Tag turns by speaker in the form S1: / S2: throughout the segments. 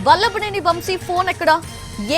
S1: Vallabhaneni Vamsi phone ఎక్కడా?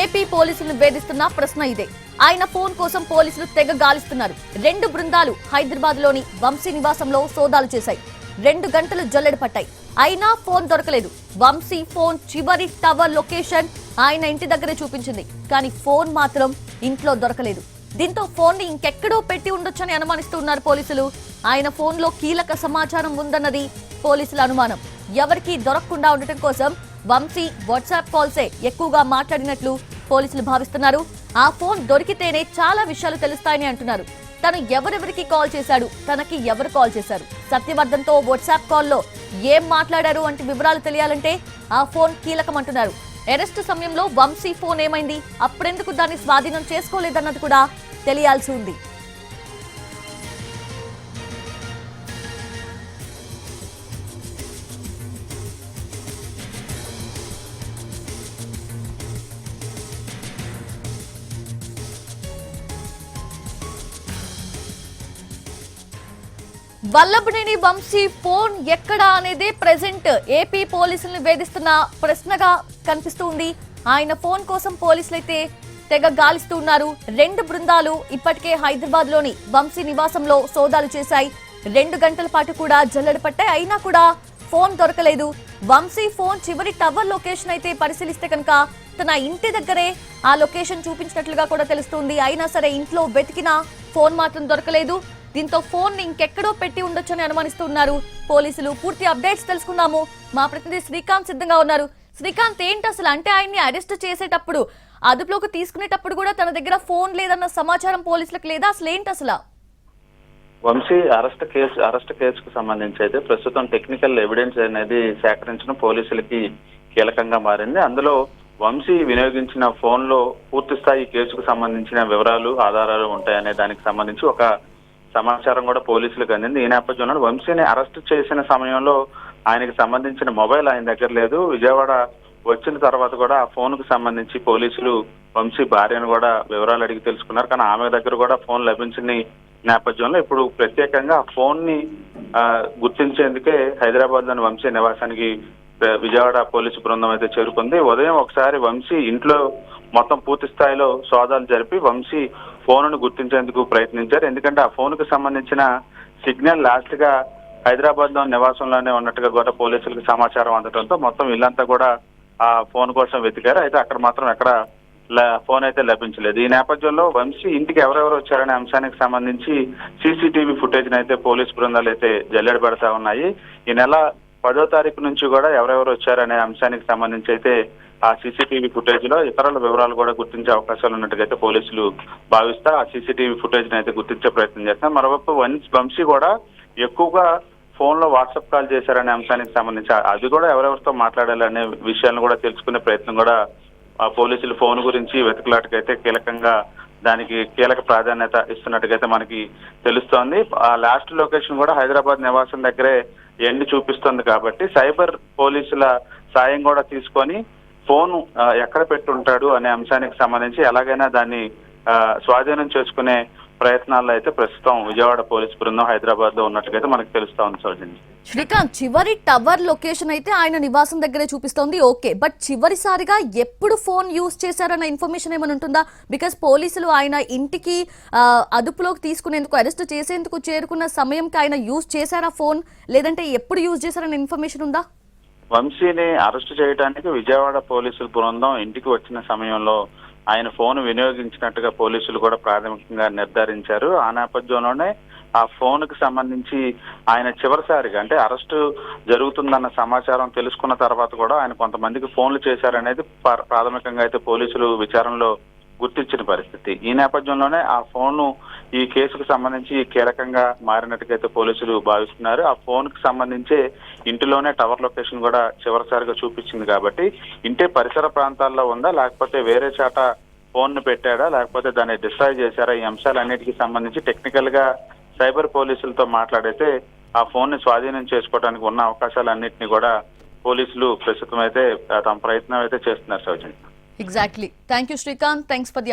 S1: AP పోలీసులను వేధిస్తున్న ప్రశ్న ఇదే. ఆయన ఫోన్ కోసం పోలీసులు తెగ గాలిస్తున్నారు. 2 బృందాలు హైదరాబాద్ లోని వంశీ నివాసంలో సోదాలు చేశాయి. 2 గంటలు జల్లెడ పట్టాయి. అయినా ఫోన్ దొరకలేదు. వంశీ ఫోన్ చివరి టవర్ లొకేషన్ ఆయన ఇంటి దగ్గరే చూపించింది. కానీ ఫోన్ మాత్రం ఇంట్లో దొరకలేదు. దీంతో ఫోన్ ని ఇంకెక్కడో పెట్టి ఉండొచ్చని అనుమానిస్తున్నారు పోలీసులు. ఆయన ఫోన్ లో కీలక సమాచారం ఉందన్నది పోలీసుల అనుమానం. ఎవరికీ దొరకకుండా ఉండటం కోసం వంశీ వాట్సాప్ కాల్సే ఎక్కువగా మాట్లాడినట్లు పోలీసులు భావిస్తున్నారు. ఆ ఫోన్ దొరికితేనే చాలా విషయాలు తెలుస్తాయని అంటున్నారు. తను ఎవరెవరికి కాల్ చేశాడు, తనకి ఎవరు కాల్ చేశారు, సత్యవర్ధన్ తో వాట్సాప్ కాల్లో ఏం మాట్లాడారు వంటి వివరాలు తెలియాలంటే ఆ ఫోన్ కీలకం అంటున్నారు. అరెస్టు సమయంలో వంశీ ఫోన్ ఏమైంది, అప్పుడెందుకు దాన్ని స్వాధీనం చేసుకోలేదన్నది కూడా తెలియాల్సి ఉంది. వల్లభనేని వంశీ ఫోన్ ఎక్కడా అనేది ప్రెజెంట్ ఏపీ పోలీసులను వేధిస్తున్న ప్రశ్నగా కనిపిస్తుంది. ఆయన ఫోన్ కోసం పోలీసులైతే తెగ గాలిస్తూ ఉన్నారు. 2 బృందాలు ఇప్పటికే హైదరాబాద్ లోని వంశీ నివాసంలో సోదాలు చేశాయి. 2 గంటల పాటు కూడా జల్లెడ పట్టాయి. అయినా కూడా ఫోన్ దొరకలేదు. వంశీ ఫోన్ చివరి టవర్ లొకేషన్ అయితే పరిశీలిస్తే కనుక తన ఇంటి దగ్గరే ఆ లొకేషన్ చూపించినట్లుగా కూడా తెలుస్తుంది. అయినా సరే ఇంట్లో వెతికినా ఫోన్ మాత్రం దొరకలేదు. దీంతో ఫోన్ ని ఇంకెక్కడో పెట్టి ఉండొచ్చని అనుమానిస్తున్నారు పోలీసులు. పూర్తి అప్డేట్స్ తెలుసుకుందాము. మా ప్రతినిధి శ్రీకాంత్ సిద్ధంగా ఉన్నారు. శ్రీకాంత్, ఏంటి అసలు? అంటే ఆయన్ని అరెస్ట్ చేసేటప్పుడు, అదుపులోకి తీసుకునేటప్పుడు కూడా తన దగ్గర ఫోన్ లేదన్న సమాచారం పోలీసులకు లేదా? అసలు ఏంటి అసలు?
S2: వంశీ అరెస్ట్ కేసుకు సంబంధించి అయితే ప్రస్తుతం టెక్నికల్ ఎవిడెన్స్ అనేది సేకరించడం పోలీసులకి కీలకంగా మారింది. అందులో వంశీ వినియోగించిన ఫోన్ లో పూర్తి స్థాయి కేసుకు సంబంధించిన వివరాలు, ఆధారాలు ఉంటాయనే దానికి సంబంధించి ఒక సమాచారం కూడా పోలీసులకు అందింది. ఈ నేపథ్యంలో వంశీని అరెస్ట్ చేసిన సమయంలో ఆయనకి సంబంధించిన మొబైల్ ఆయన దగ్గర లేదు. విజయవాడ వచ్చిన తర్వాత కూడా ఆ ఫోన్ కు సంబంధించి పోలీసులు వంశీ భార్యను కూడా వివరాలు అడిగి తెలుసుకున్నారు. కానీ ఆమె దగ్గర కూడా ఫోన్ లభించిన నేపథ్యంలో ఇప్పుడు ప్రత్యేకంగా ఆ ఫోన్ ని గుర్తించేందుకే హైదరాబాద్ లోని వంశీ నివాసానికి విజయవాడ పోలీసు బృందం అయితే చేరుకుంది. ఉదయం ఒకసారి వంశీ ఇంట్లో మొత్తం పూర్తి స్థాయిలో సోదాలు జరిపి వంశీ ఫోన్ గుర్తించేందుకు ప్రయత్నించారు. ఎందుకంటే ఆ ఫోన్ కు సంబంధించిన సిగ్నల్ లాస్ట్ గా హైదరాబాద్ లో నివాసంలోనే ఉన్నట్టుగా కూడా పోలీసులకు సమాచారం అందడంతో మొత్తం ఇల్లంతా కూడా ఆ ఫోన్ కోసం వెతికారు. అయితే అక్కడ మాత్రం ఎక్కడ ఫోన్ అయితే లభించలేదు. ఈ నేపథ్యంలో వంశీ ఇంటికి ఎవరెవరు వచ్చారనే అంశానికి సంబంధించి సీసీటీవీ ఫుటేజ్ అయితే పోలీసు బృందాలు అయితే జల్లెడ పెడతా ఉన్నాయి. ఈ నెల 10వ తారీఖు నుంచి కూడా ఎవరెవరు వచ్చారనే అంశానికి సంబంధించి అయితే ఆ సీసీటీవీ ఫుటేజ్ లో ఇతరుల వివరాలు కూడా గుర్తించే అవకాశాలు ఉన్నట్టుగా పోలీసులు భావిస్తా ఆ సీసీటీవీ ఫుటేజ్ అయితే గుర్తించే ప్రయత్నం చేస్తున్నారు. మరోవైపు వంశీ కూడా ఎక్కువగా ఫోన్ లో వాట్సాప్ కాల్ చేశారనే అంశానికి సంబంధించి అది కూడా ఎవరెవరితో మాట్లాడాలనే విషయాలను కూడా తెలుసుకునే ప్రయత్నం కూడా పోలీసులు ఫోన్ గురించి వెతుకులాటకైతే దానికి కీలక ప్రాధాన్యత ఇస్తున్నట్టుగైతే మనకి తెలుస్తోంది. ఆ లాస్ట్ లొకేషన్ కూడా హైదరాబాద్ నివాసం దగ్గరే ఎండి చూపిస్తుంది కాబట్టి సైబర్ పోలీసుల సాయం కూడా తీసుకొని ఫోన్ ఎక్కడ పెట్టుంటాడు అనే అంశానికి సంబంధించి ఎలాగైనా దాన్ని స్వాధీనం చేసుకునే ప్రయత్నాల్లో అయితే ప్రస్తుతం విజయవాడ పోలీసు బృందం హైదరాబాద్ లో ఉన్నట్టుగా మనకు తెలుస్తా ఉంది. సౌజన్య,
S1: శ్రీకాంత్, చివరి టవర్ లొకేషన్ అయితే ఆయన నివాసం దగ్గరే చూపిస్తోంది. ఓకే, బట్ చివరిసారిగా ఎప్పుడు ఫోన్ యూజ్ చేశారన్న ఇన్ఫర్మేషన్ ఏమైనా ఉంటుందా? బికాస్ పోలీసులు ఆయన ఇంటికి అదుపులోకి తీసుకునేందుకు, అరెస్ట్ చేసేందుకు చేరుకున్న సమయంకి ఆయన యూజ్ చేశారా ఫోన్, లేదంటే ఎప్పుడు యూజ్ చేశారన్న ఇన్ఫర్మేషన్ ఉందా?
S2: వంశీని అరెస్ట్ చేయడానికి విజయవాడ పోలీసుల బృందం ఇంటికి వచ్చిన సమయంలో ఆయన ఫోన్ వినియోగించినట్టుగా పోలీసులు కూడా ప్రాథమికంగా నిర్ధారించారు. ఆ నేపథ్యంలోనే ఆ ఫోన్ కు సంబంధించి ఆయన చివరిసారిగా అంటే అరెస్టు జరుగుతుందన్న సమాచారం తెలుసుకున్న తర్వాత కూడా ఆయన కొంతమందికి ఫోన్లు చేశారనేది ప్రాథమికంగా అయితే పోలీసులు విచారణలో గుర్తించిన పరిస్థితి. ఈ నేపథ్యంలోనే ఆ ఫోన్ ఈ కేసుకు సంబంధించి కీలకంగా మారినట్టుగైతే పోలీసులు భావిస్తున్నారు. ఆ ఫోన్ కు సంబంధించి ఇంటిలోనే టవర్ లొకేషన్ కూడా చివరిసారిగా చూపించింది కాబట్టి ఇంటి పరిసర ప్రాంతాల్లో ఉందా, లేకపోతే వేరే చాట ఫోన్ ను పెట్టాడా, లేకపోతే దాన్ని డిస్ట్రాయ్ చేశారా, ఈ అంశాలన్నిటికీ సంబంధించి టెక్నికల్ గా సైబర్ పోలీసులతో మాట్లాడితే ఆ ఫోన్ ని స్వాధీనం చేసుకోవడానికి ఉన్న అవకాశాలన్నింటినీ కూడా పోలీసులు ప్రస్తుతం అయితే తమ ప్రయత్నం అయితే చేస్తున్నారు. Soujanya,
S1: exactly. Thank you Srikanth. Thanks for the